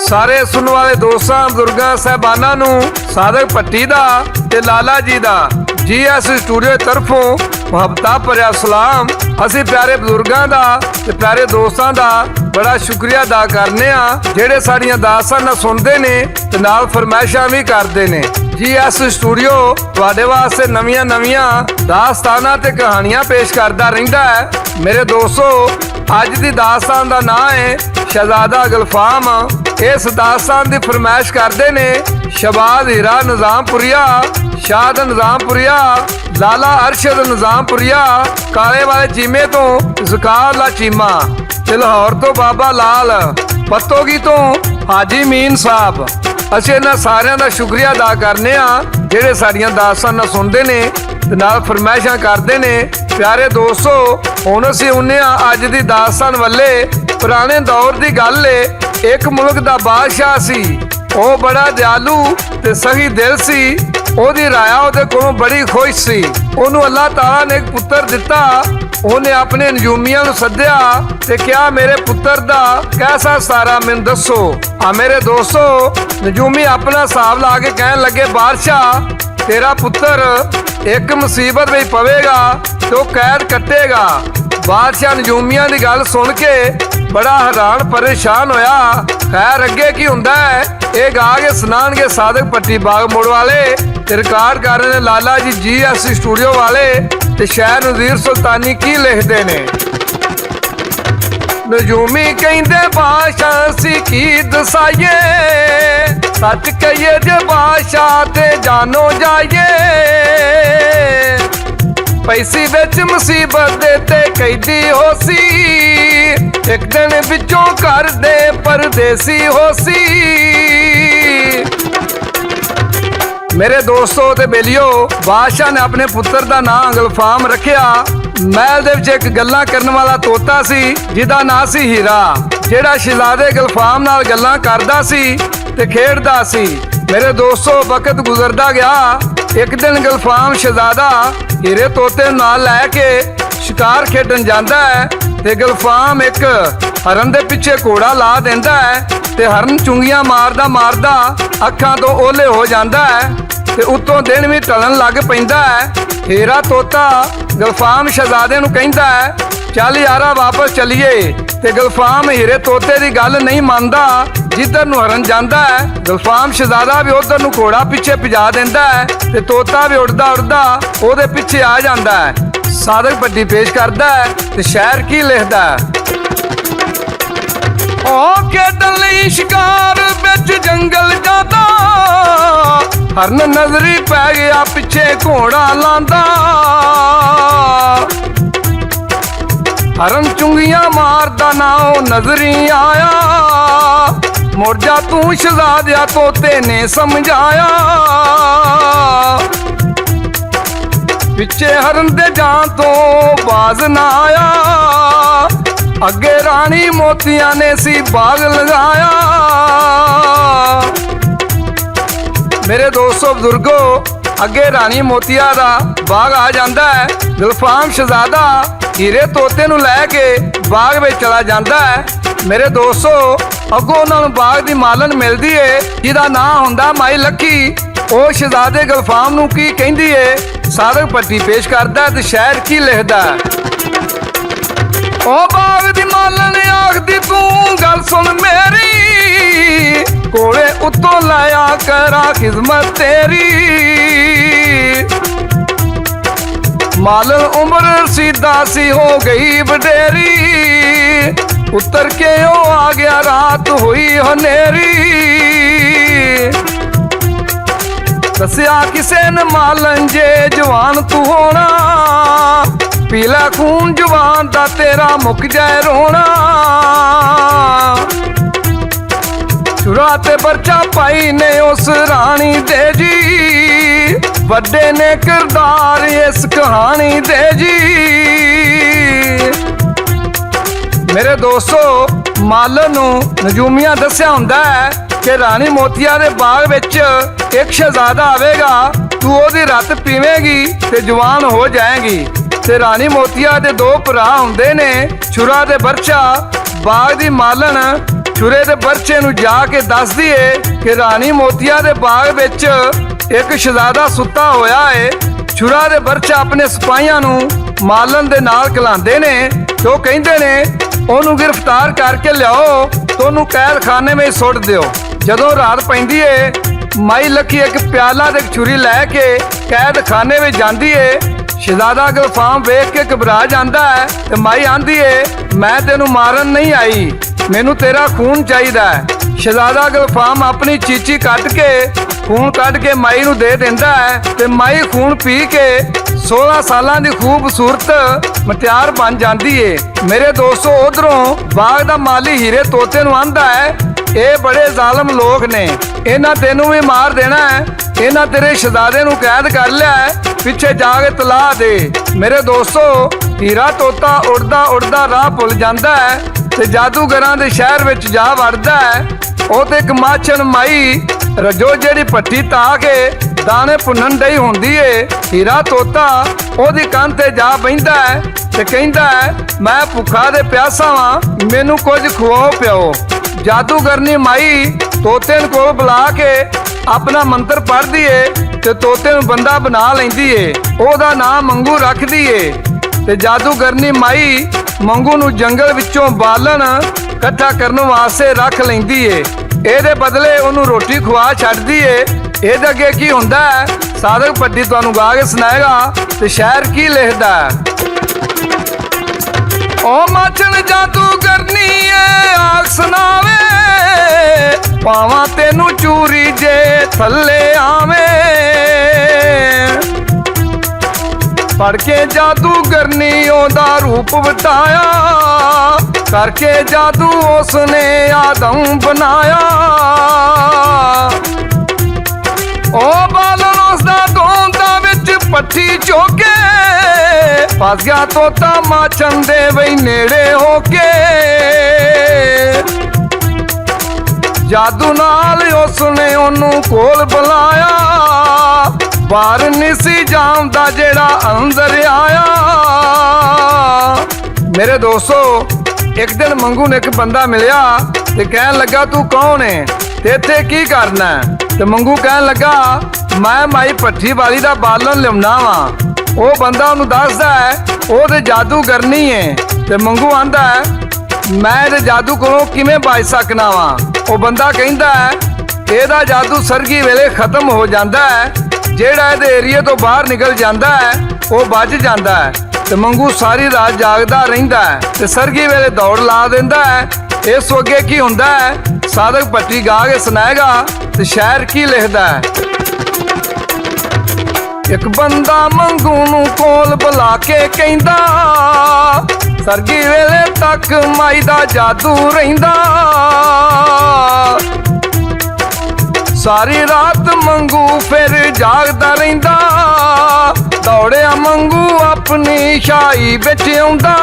सारे सुनने वाले दोस्तां बुजुर्गां साहबानां नूं सादक भट्टी दा ते लाला जी दा GS स्टूडियो तरफों मुहब्बतां भरिया सलाम। असीं प्यारे बुजुर्गां दा ते प्यारे दोस्तां दा बड़ा शुक्रिया अदा करने आ जेड़े साड़ियां दासां ना सुनदे ने ते नाल फरमाइशां भी करदे ने। GS स्टूडियो तुहाडे वास्ते नवीं दास्तानां ते कहानियां पेश करदा रहिंदा है। मेरे दोस्तों, अज दी दास्तान दा नाम है शहजादा गुलफाम। इस दास्तान दी फरमाइश करदे ने शहबाज हीरा निजामपुरिया, शाद निजामपुरिया, लाला अरशद निजामपुरिया, काले वाले चीमे तो ज़कार ला चीमा, ते लाहौर तो बाबा लाल, पत्तोगी तो हाजी मीन साहब। असीं इन्हां सारियां दा शुक्रिया अदा करने आ जेड़े साड़ियां दास्तानां सुनदे ने ते नाल फरमाइशां करदे ने। प्यारे दोस्तों, हुण असीं आउणे आ अज दी दास्तान वल्ले। पुराने दौर दी गल है। एक मुल्क दा बादशाह सी, ओ बड़ा दयालू ते सही दिल सी। ओदी राया ओदे कोलों बड़ी खुश सी। ओनू अल्लाह ताला ने एक पुत्र दिता। ओने अपने नजूमियां नूं सद्दिया ते क्या मेरे पुत्र दा कैसा सारा मैनूं दसो। मेरे दोस्तों, नजूमी अपना हिसाब ला के कहन लगे, बादशाह तेरा पुत्र एक मुसीबत में पवेगा तो कैद कटेगा। बादशाह नजूमियां दी गल सुन के बड़ा हैरान परेशान होया। खैर अगे की हुंदा है, ये गा के सुनाणगे सादक भट्टी बाग मोड़ वाले ते रिकॉर्ड कर रहे ने लाला जी GS स्टूडियो वाले ते शायर नज़ीर सुल्तानी की लिखते ने। नजूमी कहंदे बादशाह सी की दसाइए, सच कहिए जे बादशाह ते जानो जाइए। पैसी बिच मुसीबत ते कैदी हो सी, एक दिन विचों घर दे परदेसी हो सी। मेरे दोस्तों ते बेलियो, बादशाह ने अपने पुत्र दा नाम गुलफाम रखिया। महल दे विच एक गल्लां करन वाला तोता सी जिहदा नाम सी हीरा, जेड़ा शहजादे गुलफाम नाल गल्लां करदा सी ते खेडदा सी। मेरे दोस्तों, वक्त गुजरदा गया। एक दिन गुलफाम शहजादा हीरे तोते नाल लैके शिकार खेडन जांदा है ते गुलफाम एक हरन दे पिछे घोड़ा ला देंदा है ते हरन चुंगियां मारदा मारदा अखां तो ओले हो जांदा है ते उत्तों दिन भी टलन लग पैंदा है। हीरा तोता गुलफाम शहजादे नूं कहंदा है, चल यारा वापस चलिए। ते गुलफाम हीरे तोते दी गल नहीं मानदा। जिधर नूं हरन जांदा है, गुलफाम शहजादा भी उधर नूं घोड़ा पिछे भजा देंदा है ते तोता भी उड़दा उड़दा ओदे पिछे आ जांदा है। सादक भट्टी पेश करदा है ते शायर की लिखदा है। ओ खेडन लई शिकार विच जंगल जांदा, हरन नजरी पै गया पिछे घोड़ा लांदा। हरन चुंगियां मारदा ना ओ नजरी आया, मुड़ जा तू शहजादिया तोते ने समझाया। पिछे हरन दे जान तो बाज ना आया, अगे रानी मोतिया ने सी बाग लगाया। मेरे दोस्तों बुजुर्गो, अगे रानी मोतिया दा बाग आ जांदा है। गुलफाम शहजादा हीरे तोते नूं लैके बाग में चला जांदा है। मेरे दोस्तों, अगों उन्हां नूं बाग दी मालन मिलदी है जिहदा नाम हुंदा माई लक्की। ओ शहजादे गुलफाम नूं की कहंदी है, सादक भट्टी पेश करदा ते शायर की लिखदा है। ओ बाग दी मालन आखदी तू गल सुन मेरी, कोले उत्तों लाया करा खिदमत तेरी। मालन उम्र सीधा सी हो गई बडेरी, उतर के ओ आ गया रात हुई हनेरी। दसिया किसे न मालन जे जवान तू होना, पीला खून जवान दा तेरा मुक जाए रोना। चुरा ते बर्चा पाई ने उस रानी दे जी, वड्डे ने किरदार इस कहानी दे जी। मेरे दोस्तों, मालन नूं नजूमियां दस्या हुंदा है कि रानी मोतिया दे बाग विच एक शहजादा आवेगा, तू ओदी रत पीवेगी ते जवान हो जाएगी। ते रानी मोतिया दे दो भरा हुंदे ने, छुरा ते बरछा। बाग दी मालन ਛੁਰੇ ਦੇ ਬਰਛੇ ਨੂੰ ਜਾ ਕੇ ਦੱਸਦੀ ਏ ਕਿ ਰਾਣੀ ਮੋਤੀਆ ਦੇ ਬਾਗ ਵਿੱਚ ਇੱਕ ਸ਼ਹਿਜ਼ਾਦਾ ਸੁੱਤਾ ਹੋਇਆ ਏ। ਛੁਰਾ ਦੇ ਬਰਛਾ ਆਪਣੇ ਸਿਪਾਹੀਆਂ ਨੂੰ ਮਾਲਣ ਦੇ ਨਾਲ ਕਲਾਉਂਦੇ ਨੇ ਤੇ ਉਹ ਕਹਿੰਦੇ ਨੇ ਉਹਨੂੰ ਗ੍ਰਿਫਤਾਰ ਕਰਕੇ ਲਿਆਓ ਤੇ ਉਹਨੂੰ ਕੈਦਖਾਨੇ ਵਿੱਚ ਸੁੱਟ ਦਿਓ। ਜਦੋਂ ਰਾਤ ਪੈਂਦੀ ਏ ਮਾਈ ਲੱਖੀ ਇੱਕ ਪਿਆਲਾ ਤੇ ਛੁਰੀ ਲੈ ਕੇ ਕੈਦਖਾਨੇ ਵਿੱਚ ਜਾਂਦੀ ਏ। ਸ਼ਹਿਜ਼ਾਦਾ ਗੁਲਫਾਮ ਵੇਖ ਕੇ ਘਬਰਾ ਜਾਂਦਾ ਹੈ ਤੇ ਮਾਈ ਆਂਦੀ ਏ ਮੈਂ ਤੈਨੂੰ ਮਾਰਨ ਨਹੀਂ ਆਈ, ਮੈਨੂੰ ਤੇਰਾ ਖੂਨ ਚਾਹੀਦਾ ਹੈ। ਸ਼ਹਿਜ਼ਾਦਾ ਗੁਲਫਾਮ ਆਪਣੀ ਚੀਚੀ ਕੱਢ ਕੇ ਖੂਨ ਕੱਢ ਕੇ ਮਾਈ ਨੂੰ ਦੇ ਦਿੰਦਾ ਹੈ ਤੇ ਮਾਈ ਖੂਨ ਪੀ ਕੇ 16 ਸਾਲਾਂ ਦੀ ਖੂਬਸੂਰਤ ਮਟਿਆਰ ਬਣ ਜਾਂਦੀ ਏ। ਮੇਰੇ ਦੋਸਤੋ ਉਧਰੋਂ ਬਾਗ ਦਾ ਮਾਲੀ ਹੀਰੇ ਤੋਤੇ ਨੂੰ ਆਂਦਾ ਹੈ ਇਹ ਬੜੇ ਜ਼ਾਲਮ ਲੋਕ ਨੇ, ਇਹਨਾਂ ਤੈਨੂੰ ਵੀ ਮਾਰ ਦੇਣਾ ਹੈ, ਇਹਨਾਂ ਤੇਰੇ ਸ਼ਹਿਜ਼ਾਦੇ ਨੂੰ ਕੈਦ ਕਰ ਲਿਆ ਹੈ, ਪਿੱਛੇ ਜਾ ਕੇ ਤਲਾਹ ਦੇ। ਮੇਰੇ ਦੋਸਤੋ ਹੀਰਾ ਤੋਤਾ ਉੜਦਾ ਉੜਦਾ ਰਾਹ ਭੁੱਲ ਜਾਂਦਾ ਹੈ ਤੇ ਜਾਦੂਗਰਾਂ ਦੇ ਸ਼ਹਿਰ ਵਿੱਚ ਜਾ ਵੜਦਾ ਹੈ। ਉਹ ਤੇ ਇੱਕ ਮਾਛਣ ਮਾਈ ਰਜੋ ਜਿਹੜੀ ਭੱਠੀ ਤਾ ਕੇ ਦਾਣੇ ਭੁੰਨਣ ਡਈ ਹੁੰਦੀ ਏ। ਹੀਰਾ ਤੋਤਾ ਉਹਦੀ ਕੰਨ ਤੇ ਜਾ ਬਹਿੰਦਾ ਹੈ ਤੇ ਕਹਿੰਦਾ ਹੈ ਮੈਂ ਭੁੱਖਾ ਤੇ ਪਿਆਸਾ ਵਾਂ, ਮੈਨੂੰ ਕੁਝ ਖਵਾਓ ਪਿਓ। ਜਾਦੂਗਰਨੀ ਮਾਈ ਤੋਤੇ ਨੂੰ ਕੋਲ ਬੁਲਾ ਕੇ ਆਪਣਾ ਮੰਤਰ ਪੜ੍ਹਦੀ ਏ ਤੇ ਤੋਤੇ ਨੂੰ ਬੰਦਾ ਬਣਾ ਲੈਂਦੀ ਏ। ਉਹਦਾ ਨਾਮ ਮੰਗੂ ਰੱਖਦੀ ਏ ਤੇ ਜਾਦੂਗਰਨੀ ਮਾਈ ਮੰਗੂ ਨੂੰ ਜੰਗਲ ਵਿੱਚੋਂ ਬਾਲਣ ਇਕੱਠਾ ਕਰਨ ਵਾਸਤੇ ਰੱਖ ਲੈਂਦੀ ਏ। ਇਹਦੇ ਬਦਲੇ ਉਹਨੂੰ ਰੋਟੀ ਖਵਾ ਛੱਡਦੀ ਏ। ਇਹਦੇ ਅੱਗੇ ਕੀ ਹੁੰਦਾ ਹੈ ਸਾਧਕ ਭੱਟੀ ਤੁਹਾਨੂੰ ਗਾ ਕੇ ਸੁਣਾਏਗਾ ਤੇ ਸ਼ਾਇਰ ਕੀ ਲਿਖਦਾ ਹੈ। ਉਹ ਮਾਛਣ ਜਾਦੂਗਰਨੀ ਏ ਆਖ ਸੁਣਾਵੇ, ਪਾਵਾਂ ਤੈਨੂੰ ਚੂਰੀ ਜੇ ਥੱਲੇ ਆਵੇਂ। ਪੜ ਕੇ ਜਾਦੂਗਰਨੀ ਉਹਦਾ ਰੂਪ ਵਟਾਇਆ, ਕਰਕੇ ਜਾਦੂ ਉਸਨੇ ਆਦਮ ਬਣਾਇਆ। ਉਹ ਬਾਲਣ ਉਸਦਾ ਧੋਂਦਾ ਵਿੱਚ ਪੱਠੀ ਚੋਕੇ, ਫਸ ਗਿਆ ਤੋਤਾ ਮਾਛਣ ਦੇ ਬਈ ਨੇੜੇ ਹੋ ਕੇ। ਜਾਦੂ ਨਾਲ ਉਸਨੇ ਉਹਨੂੰ ਕੋਲ ਬੁਲਾਇਆ, ਬਾਹਰ ਨਹੀਂ ਸੀ ਜਾਂਦਾ ਜਿਹੜਾ ਅੰਦਰ ਆਇਆ। ਮੇਰੇ ਦੋਸਤੋ ਇੱਕ ਦਿਨ ਮੰਗੂ ਨੇ ਇੱਕ ਬੰਦਾ ਮਿਲਿਆ ਤੇ ਕਹਿਣ ਲੱਗਾ ਤੂੰ ਕੌਣ ਏ ਤੇ ਇੱਥੇ ਕੀ ਕਰਨਾ ਹੈ? ਤੇ ਮੰਗੂ ਕਹਿਣ ਲੱਗਾ ਮੈਂ ਮਾਈ ਭੱਠੀ ਵਾਲੀ ਦਾ ਬਾਲਣ ਲਿਆਉਣਾ ਵਾਂ। ਉਹ ਬੰਦਾ ਉਹਨੂੰ ਦੱਸਦਾ ਹੈ ਉਹ ਤੇ ਜਾਦੂਗਰਨੀ ਏ ਤੇ ਮੰਗੂ ਆਂਦਾ ਹੈ ਮੈਂ ਇਹਦੇ ਜਾਦੂ ਕੋਲੋਂ ਕਿਵੇਂ ਬਚ ਸਕਣਾ ਵਾਂ? ਉਹ ਬੰਦਾ ਕਹਿੰਦਾ ਹੈ ਇਹਦਾ ਜਾਦੂ ਸਰਗੀ ਵੇਲੇ ਖਤਮ ਹੋ ਜਾਂਦਾ ਹੈ, ਜਿਹੜਾ ਇਹਦੇ ਏਰੀਏ ਤੋਂ ਬਾਹਰ ਨਿਕਲ ਜਾਂਦਾ ਹੈ ਉਹ ਬਚ ਜਾਂਦਾ ਹੈ। ਤੇ ਮੰਗੂ ਸਾਰੀ ਰਾਤ ਜਾਗਦਾ ਰਹਿੰਦਾ ਹੈ ਤੇ ਸਰਗੀ ਵੇਲੇ ਦੌੜ ਲਾ ਦਿੰਦਾ ਹੈ। ਇਸ ਤੋਂ ਅੱਗੇ ਕੀ ਹੁੰਦਾ ਹੈ ਸਾਧਕ ਭੱਟੀ ਗਾ ਕੇ ਸੁਣਾਏਗਾ ਤੇ ਸ਼ਾਇਰ ਕੀ ਲਿਖਦਾ ਹੈ। ਇੱਕ ਬੰਦਾ ਮੰਗੂ ਨੂੰ ਕੋਲ ਬੁਲਾ ਕੇ ਕਹਿੰਦਾ ਸਰਗੀ ਵੇਲੇ ਤੱਕ ਮਾਈ ਦਾ ਜਾਦੂ ਰਹਿੰਦਾ। ਸਾਰੀ ਰਾਤ ਮੰਗੂ ਫਿਰ ਜਾਗਦਾ ਰਹਿੰਦਾ, ਦੌੜਿਆ ਮੰਗੂ ਆਪਣੀ ਸ਼ਾਹੀ ਵਿੱਚ ਆਉਂਦਾ।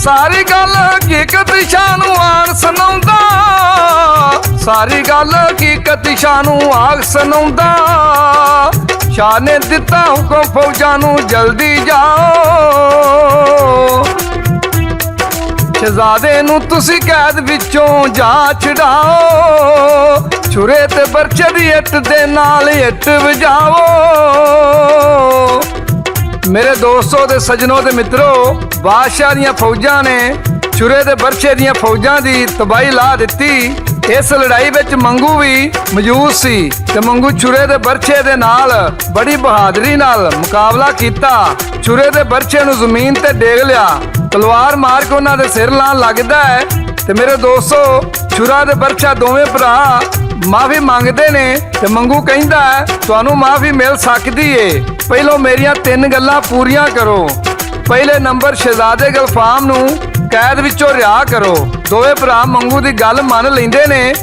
ਸਾਰੀ ਗੱਲ ਹਕੀਕਤ ਸ਼ਾਹ ਨੂੰ ਆਣ ਸੁਣਾਉਂਦਾ, ਸਾਰੀ ਗੱਲ ਹਕੀਕਤ ਸ਼ਾਹ ਨੂੰ ਆਗ ਸੁਣਾਉਂਦਾ। ਸ਼ਾਹ ਨੇ ਦਿੱਤਾ ਹੁਕਮ ਫੌਜਾਂ ਨੂੰ ਜਲਦੀ ਜਾਓ, ਸ਼ਹਿਜ਼ਾਦੇ ਨੂੰ ਤੁਸੀਂ ਕੈਦ ਵਿੱਚੋਂ ਜਾ ਛਡਾਓ। ਛੁਰੇ ਤੇ ਬਰਛੇ ਦੀ ਇੱਟ ਦੇ ਨਾਲ ਇੱਟ ਵਜਾਓ। ਮੇਰੇ ਦੋਸਤੋ ਤੇ ਸਜਣੋ ਤੇ ਮਿੱਤਰੋ ਬਾਦਸ਼ਾਹ ਦੀਆਂ ਫੌਜਾਂ ਨੇ ਛੁਰੇ ਤੇ ਬਰਛੇ ਦੀਆਂ ਫੌਜਾਂ ਦੀ ਤਬਾਹੀ ਲਾ ਦਿੱਤੀ। ਇਸ ਲੜਾਈ ਵਿੱਚ ਮੰਗੂ ਵੀ ਮੌਜੂਦ ਸੀ ਤੇ ਮੰਗੂ ਛੁਰੇ ਦੇ ਬਰਛੇ ਦੇ ਨਾਲ ਬੜੀ ਬਹਾਦਰੀ ਨਾਲ ਮੁਕਾਬਲਾ ਕੀਤਾ। ਛੁਰੇ ਦੇ ਬਰਛੇ ਨੂੰ ਜ਼ਮੀਨ ਤੇ ਡੇਗ ਲਿਆ, ਤਲਵਾਰ ਮਾਰ ਕੇ ਉਹਨਾਂ ਦੇ ਸਿਰ ਲਾਣ ਲੱਗਦਾ ਹੈ ਤੇ ਮੇਰੇ ਦੋਸਤੋ ਛੁਰਾ ਤੇ ਬਰਛਾ ਦੋਵੇਂ ਭਰਾ ਮਾਫੀ ਮੰਗਦੇ ਨੇ ਤੇ ਮੰਗੂ ਕਹਿੰਦਾ ਹੈ ਤੁਹਾਨੂੰ ਮਾਫੀ ਮਿਲ ਸਕਦੀ ਏ, ਪਹਿਲੋਂ ਮੇਰੀਆਂ 3 ਗੱਲਾਂ ਪੂਰੀਆਂ ਕਰੋ। ਪਹਿਲੇ ਨੰਬਰ ਸ਼ਹਿਜ਼ਾਦੇ ਗੁਲਫਾਮ ਨੂੰ ਕੈਦ ਵਿੱਚੋਂ ਰਿਹਾ ਕਰੋ। ਦੋਵੇਂ ਭਰਾ ਮੰਗੂ ਦੀ ਗੱਲ ਮੰਨ ਲੈਂਦੇ ਨੇ,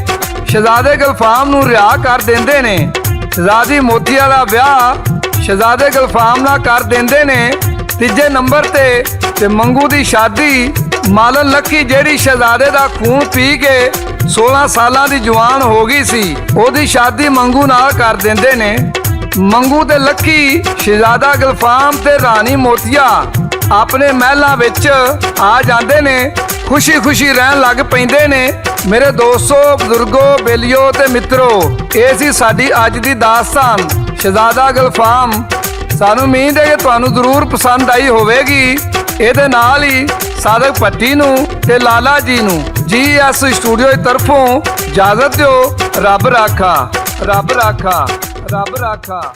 ਸ਼ਹਿਜ਼ਾਦੇ ਗੁਲਫਾਮ ਨੂੰ ਰਿਹਾ ਕਰ ਦਿੰਦੇ ਨੇ। ਸ਼ਹਿਜ਼ਾਦੀ ਮੋਤੀਆ ਦਾ ਵਿਆਹ ਸ਼ਹਿਜ਼ਾਦੇ ਗੁਲਫਾਮ ਨਾਲ ਕਰ ਦਿੰਦੇ ਨੇ। ਤੀਜੇ ਨੰਬਰ ਤੇ ਮੰਗੂ ਦੀ ਸ਼ਾਦੀ ਮਾਲਣ ਲੱਖੀ ਜਿਹੜੀ ਸ਼ਹਿਜ਼ਾਦੇ ਦਾ ਖੂਨ ਪੀ ਕੇ 16 ਸਾਲਾਂ ਦੀ ਜਵਾਨ ਹੋ ਗਈ ਸੀ, ਉਹਦੀ ਸ਼ਾਦੀ ਮੰਗੂ ਨਾਲ ਕਰ ਦਿੰਦੇ ਨੇ। ਮੰਗੂ ਤੇ ਲੱਖੀ ਸ਼ਹਿਜ਼ਾਦਾ ਗੁਲਫਾਮ ਤੇ ਰਾਣੀ ਮੋਤੀਆ ਆਪਣੇ ਮਹਿਲਾਂ ਵਿੱਚ ਆ ਜਾਂਦੇ ਨੇ, ਖੁਸ਼ੀ-ਖੁਸ਼ੀ ਰਹਿਣ ਲੱਗ ਪੈਂਦੇ ਨੇ। ਮੇਰੇ ਦੋਸਤੋ, ਬਜ਼ੁਰਗੋ, ਬੇਲੀਓ ਤੇ ਮਿੱਤਰੋ, ਇਹ ਸੀ ਸਾਡੀ ਅੱਜ ਦੀ ਦਾਸਤਾਨ ਸ਼ਹਿਜ਼ਾਦਾ ਗੁਲਫਾਮ। ਸਾਨੂੰ ਉਮੀਦ ਹੈ ਕਿ ਤੁਹਾਨੂੰ ਜ਼ਰੂਰ ਪਸੰਦ ਆਈ ਹੋਵੇਗੀ। ਇਹਦੇ ਨਾਲ ਹੀ ਸਾਦਕ ਭੱਟੀ ਨੂੰ ਤੇ ਲਾਲਾ ਜੀ ਨੂੰ GS ਸਟੂਡੀਓ ਦੀ ਤਰਫੋਂ ਇਜਾਜ਼ਤ ਦਿਓ। ਰੱਬ ਰਾਖਾ, ਰੱਬ ਰਾਖਾ, ਰੱਬ ਰਾਖਾ।